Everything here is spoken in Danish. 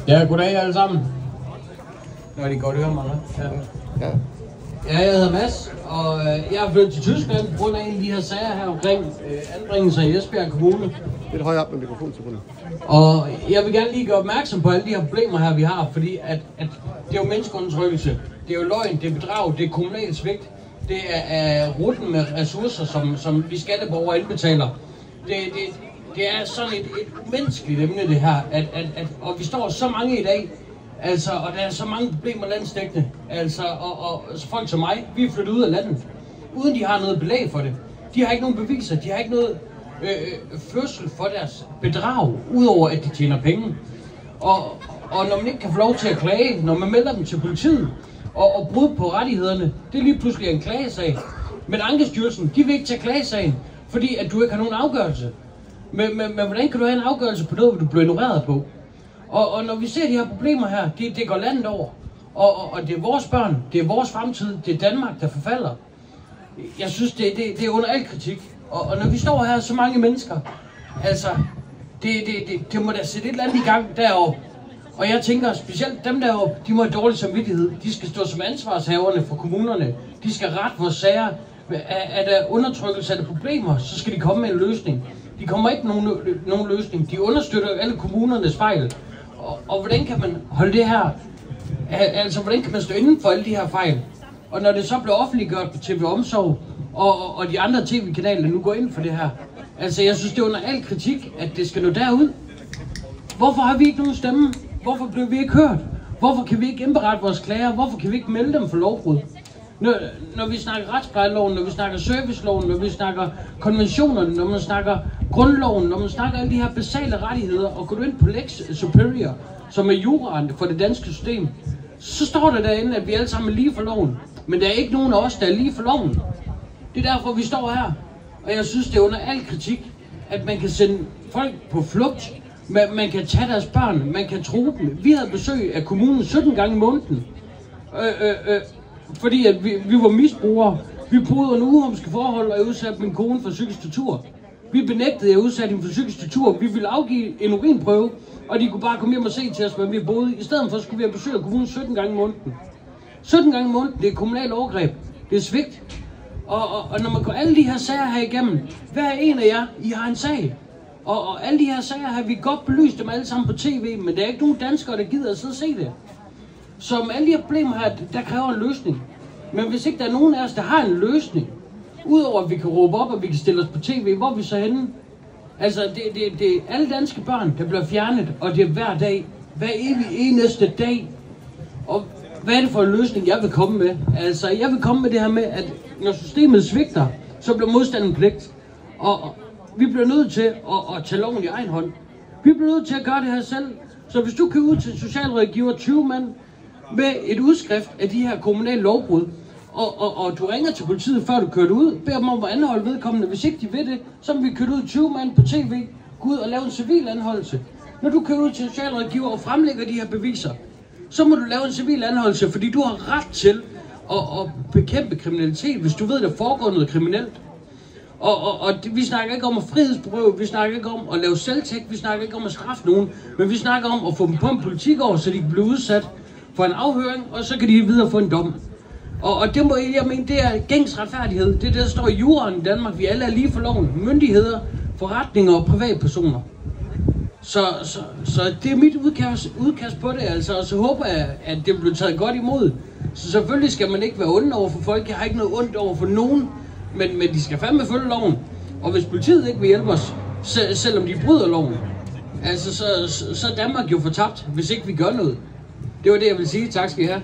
Ja, goddag alle sammen. Nå, de godt høre mig, ja. Ja, jeg hedder Mads, og jeg er flyttet til Tyskland på grund af en af de her sager her omkring anbringelser i Esbjerg Kommune. Lidt højere op med mikrofonen, selvfølgelig. Og jeg vil gerne lige gøre opmærksom på alle de her problemer her, vi har, fordi at det er jo menneskeundertrykkelse, det er jo løgn, det er bedrag, det er kommunalt svigt, det er rutten med ressourcer, som vi skatteborgere indbetaler. Det er sådan et umenneskeligt emne, det her, og vi står så mange i dag, altså, og der er så mange problemer landsdækkende, altså, og folk som mig, vi er flyttet ud af landet, uden de har noget belæg for det. De har ikke nogen beviser, de har ikke noget fødsel for deres bedrag, udover at de tjener penge. Og når man ikke kan få lov til at klage, når man melder dem til politiet, og brud på rettighederne, det er lige pludselig en klagesag. Men Ankestyrelsen, de vil ikke tage klagesagen, fordi at du ikke har nogen afgørelse. Men hvordan kan du have en afgørelse på noget, du bliver ignoreret på? Og når vi ser de her problemer her, det går landet over. Og det er vores børn, det er vores fremtid, det er Danmark, der forfalder. Jeg synes, det er under al kritik. Og når vi står her, så mange mennesker, altså, det må da sætte et eller andet i gang derovre. Og jeg tænker, specielt dem deroppe, de må have dårlig samvittighed. De skal stå som ansvarshaverne for kommunerne. De skal rette vores sager. Er der undertrykkelse, er der problemer, så skal de komme med en løsning. De kommer ikke nogen løsning. De understøtter alle kommunernes fejl. Og hvordan kan man holde det her? Altså, hvordan kan man stå inden for alle de her fejl? Og når det så bliver offentliggjort på TV Omsorg, og de andre tv-kanaler nu går ind for det her. Altså, jeg synes, det er under al kritik, at det skal nå derud. Hvorfor har vi ikke nogen stemme? Hvorfor bliver vi ikke hørt? Hvorfor kan vi ikke indberette vores klager? Hvorfor kan vi ikke melde dem for lovbrud? Når vi snakker retsplejeloven, når vi snakker serviceloven, når vi snakker konventionerne, når man snakker grundloven, når man snakker alle de her basale rettigheder, og går du ind på Lex Superior, som er juraen for det danske system, så står der derinde, at vi alle sammen er lige for loven. Men der er ikke nogen af os, der er lige for loven. Det er derfor, vi står her. Og jeg synes, det er under al kritik, at man kan sende folk på flugt, man kan tage deres børn, man kan true dem. Vi havde besøg af kommunen 17 gange i måneden. Fordi at vi var misbrugere. Vi boede under uhumske forhold, og jeg udsatte min kone for psykisk tortur. Vi benægtede, at jeg udsatte hende for psykisk tortur. Vi ville afgive en urinprøve, og de kunne bare komme hjem og se til os, hvad vi boede. I stedet for skulle vi have besøg af kommunen 17 gange i måneden. 17 gange i måneden, det er kommunalt overgreb. Det er svigt. Og når man går alle de her sager her igennem, hver en af jer, I har en sag. Og alle de her sager har vi godt belyst dem alle sammen på tv, men der er ikke nogen danskere, der gider at sidde og se det. Så med alle de her problemer her, der kræver en løsning. Men hvis ikke der er nogen af os, der har en løsning, udover at vi kan råbe op, og vi kan stille os på tv, hvor er vi så henne? Altså, det er alle danske børn, der bliver fjernet, og det er hver dag. Hver eneste dag. Og hvad er det for en løsning, jeg vil komme med? Altså, jeg vil komme med det her med, at når systemet svigter, så bliver modstanden pligt. Og vi bliver nødt til at tage loven i egen hånd. Vi bliver nødt til at gøre det her selv. Så hvis du kan ud til en socialrådgiver 20 mand med et udskrift af de her kommunale lovbrud, og du ringer til politiet, før du kører ud, beder dem om at anholde vedkommende. Hvis ikke de ved det, så vil vi køre ud 20 mand på tv, gå ud og lave en civil anholdelse. Når du kører ud til en socialrådgiver og fremlægger de her beviser, så må du lave en civil anholdelse, fordi du har ret til at bekæmpe kriminalitet, hvis du ved, der foregår noget kriminelt. Og vi snakker ikke om at frihedsberøve, vi snakker ikke om at lave selvtægt, vi snakker ikke om at straffe nogen, men vi snakker om at få dem på en politikår, så de kan blive udsat for en afhøring, og så kan de videre få en dom. Og det må jeg mene, det er gængs retfærdighed. Det er det, der står i juraen i Danmark. Vi alle er lige for loven. Myndigheder, forretninger og privatpersoner. Så det er mit udkast på det, altså. Og så håber jeg, at det bliver taget godt imod. Så selvfølgelig skal man ikke være ond over for folk. Jeg har ikke noget ondt over for nogen. Men de skal fandme følge loven. Og hvis politiet ikke vil hjælpe os, selvom de bryder loven, altså så er Danmark jo fortabt, hvis ikke vi gør noget. Det var det, jeg vil sige. Tak skal I have.